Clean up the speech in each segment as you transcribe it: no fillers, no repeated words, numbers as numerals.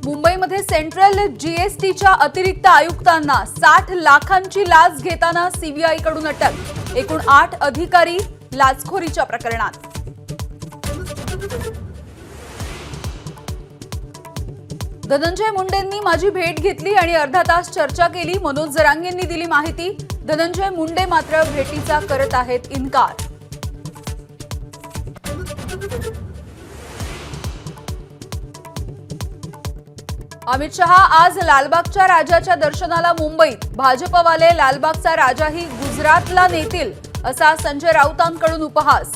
मुंबईमध्ये सेंट्रल जीएसटीच्या अतिरिक्त आयुक्तांना 60 लाखांची लाच घेताना सीबीआयकडून अटक। एकूण 8 अधिकारी लाचखोरीच्या प्रकरणात। धनंजय मुंडेंनी माझी भेट घेतली आणि अर्धा तास चर्चा केली, मनोज जरांगेंनी दिली माहिती। धनंजय मुंडे मात्र भेटीचा करत आहेत इन्कार। अमित शहा आज लालबागच्या राजाच्या दर्शनाला मुंबईत। भाजपवाले लालबागचा राजाही गुजरातला नेतील असा संजय राऊतांकडून उपहास।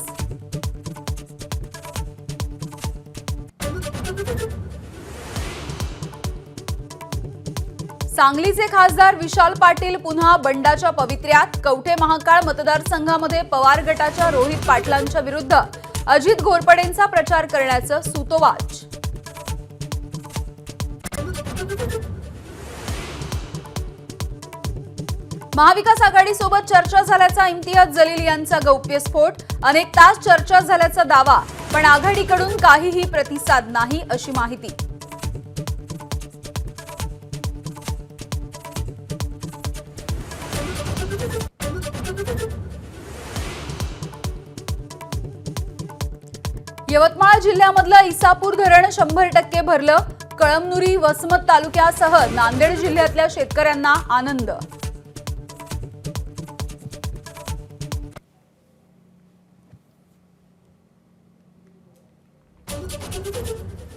सांगलीचे खासदार विशाल पाटील पुन्हा बंडाच्या पवित्र्यात। कवठे महाकाळ मतदारसंघामध्ये पवार गटाच्या रोहित पाटलांच्या विरुद्ध अजित घोरपडेंचा प्रचार करण्याचं सूतोवाच। महाविकास आघाडीसोबत चर्चा झाल्याचा इम्तियाज जलील यांचा गौप्यस्फोट। अनेक तास चर्चा झाल्याचा दावा, पण आघाडीकडून काहीही प्रतिसाद नाही अशी माहिती। यवतमाळ जिल्ह्यामधलं इसापूर धरण 100% भरलं। कळमनुरी, वसमत तालुक्यासह नांदेड जिल्ह्यातल्या शेतकऱ्यांना आनंद।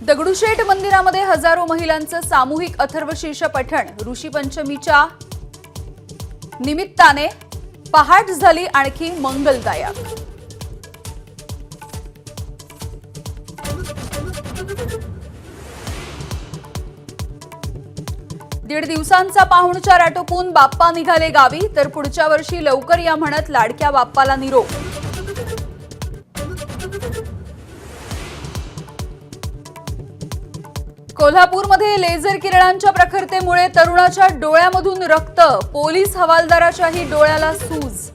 दगडूशेठ मंदिरामध्ये हजारो महिलांचं सामूहिक अथर्वशीर्ष पठण। ऋषी पंचमीच्या निमित्ताने पहाट झाली आणखी मंगलदायक। दीड दिवसांचा पाहुणचार आटोपून बाप्पा निघाले गावी, तर पुढच्या वर्षी लवकर या म्हणत लाडक्या बाप्पाला निरोप। कोल्हापूरमध्ये लेझर किरणांच्या प्रखरतेमुळे तरुणाच्या डोळ्यामधून रक्त, पोलीस हवालदाराच्याही डोळ्याला सूज।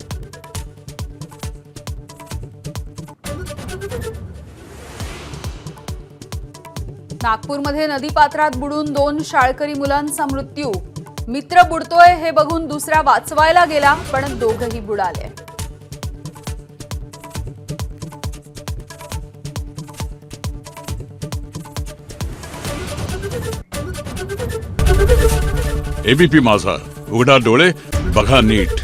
नागपूरमध्ये नदीपात्रात बुडून 2 शाळकरी मुलांचा मृत्यू। मित्र बुडतोय हे बघून दुसरा वाचवायला गेला, पण दोघंही बुडाले। एबीपी माझा, उघडा डोळे बघा नीट।